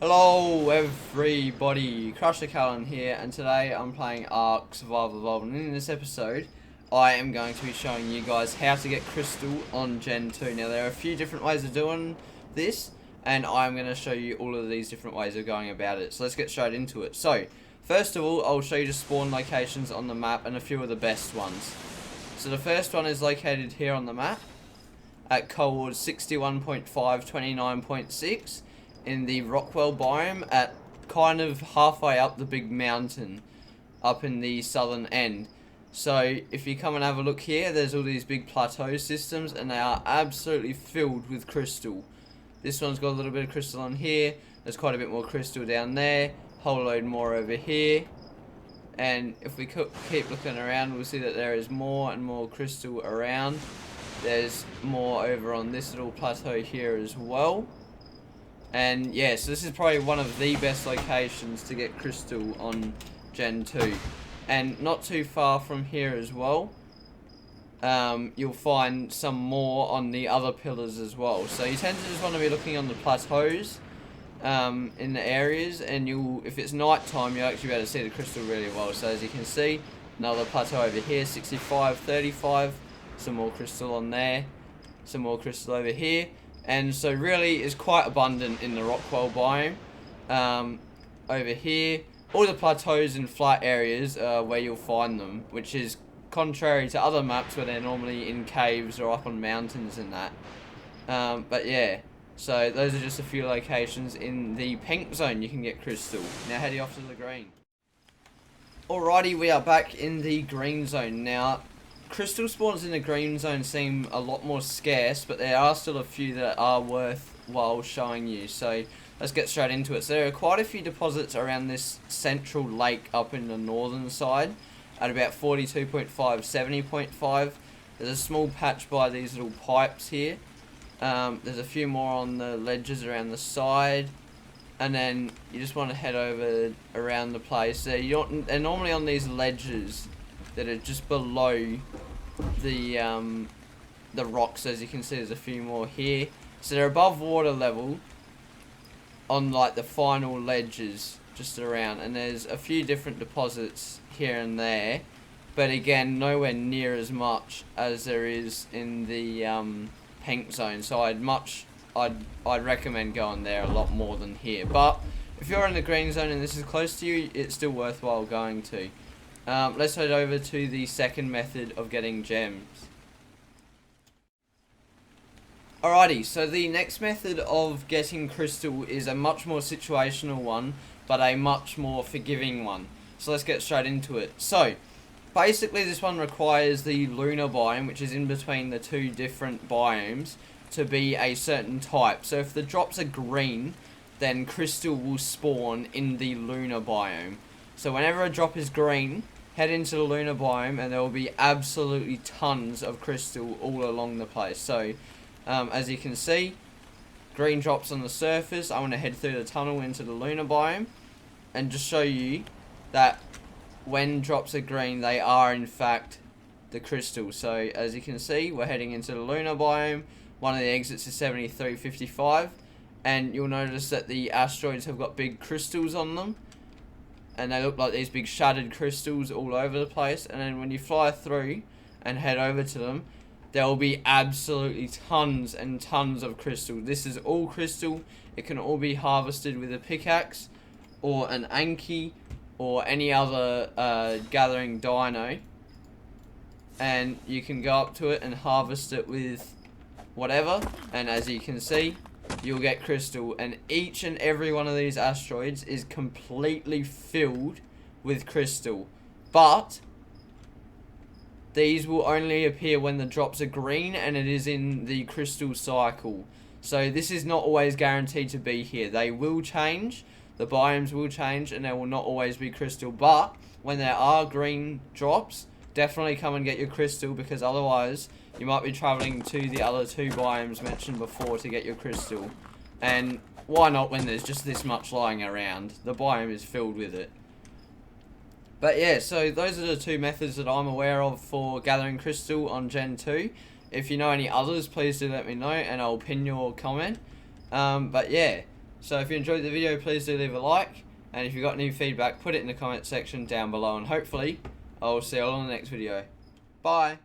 Hello everybody, Crusher Callan here, and today I'm playing Ark Survival Evolved, and in this episode I am going to be showing you guys how to get crystal on Gen 2. Now there are a few different ways of doing this, and I'm going to show you all of these different ways of going about it. So let's get straight into it. So, first of all, I'll show you the spawn locations on the map and a few of the best ones. So the first one is located here on the map at cohort 61.5 29.6. in the Rockwell biome at kind of halfway up the big mountain up in the southern end. So if you come and have a look here, there's all these big plateau systems and they are absolutely filled with crystal. This one's got a little bit of crystal on here, there's quite a bit more crystal down there, whole load more over here, and if we keep looking around we'll see that there is more and more crystal around. There's more over on this little plateau here as well. And yeah, so this is probably one of the best locations to get crystal on Gen 2. And not too far from here as well, you'll find some more on the other pillars as well. So you tend to just want to be looking on the plateaus in the areas, and if it's night time, you'll actually be able to see the crystal really well. So as you can see, another plateau over here, 65, 35, some more crystal on there, some more crystal over here. And so really it's quite abundant in the Rockwell biome. Over here, all the plateaus and flat areas are where you'll find them, which is contrary to other maps where they're normally in caves or up on mountains and that. But yeah, so those are just a few locations in the pink zone you can get crystal. Now heading off to the green. Alrighty, we are back in the green zone now. Crystal spawns in the green zone seem a lot more scarce, but there are still a few that are worthwhile showing you. So let's get straight into it. So there are quite a few deposits around this central lake up in the northern side at about 42.5, 70.5. There's a small patch by these little pipes here. There's a few more on the ledges around the side. And then you just want to head over around the place. They're normally on these ledges that are just below the rocks. As you can see, there's a few more here, so they're above water level on like the final ledges just around, and there's a few different deposits here and there, but again nowhere near as much as there is in the pink zone. So I'd recommend going there a lot more than here, but if you're in the green zone and this is close to you, it's still worthwhile going to. Let's head over to the second method of getting gems. Alrighty, so the next method of getting crystal is a much more situational one, but a much more forgiving one. So let's get straight into it. So, basically this one requires the Lunar Biome, which is in between the two different biomes, to be a certain type. So if the drops are green, then crystal will spawn in the Lunar Biome. So whenever a drop is green, head into the Lunar Biome and there will be absolutely tons of crystal all along the place. So as you can see, green drops on the surface. I want to head through the tunnel into the Lunar Biome and just show you that when drops are green, they are in fact the crystal. So as you can see, we're heading into the Lunar Biome. One of the exits is 7355, and you'll notice that the asteroids have got big crystals on them, and they look like these big shattered crystals all over the place. And then when you fly through and head over to them, there will be absolutely tons and tons of crystal. This is all crystal. It can all be harvested with a pickaxe or an Anki or any other gathering dino, and you can go up to it and harvest it with whatever, and as you can see, you'll get crystal. And each and every one of these asteroids is completely filled with crystal, but these will only appear when the drops are green and it is in the crystal cycle. So this is not always guaranteed to be here. They will change, the biomes will change, and there will not always be crystal. But when there are green drops, definitely come and get your crystal, because otherwise you might be traveling to the other two biomes mentioned before to get your crystal. And why not when there's just this much lying around? The biome is filled with it. But yeah, so those are the two methods that I'm aware of for gathering crystal on Gen 2. If you know any others, please do let me know and I'll pin your comment. But yeah, So if you enjoyed the video, please do leave a like, and if you've got any feedback, put it in the comment section down below, and hopefully I'll see you all in the next video. Bye!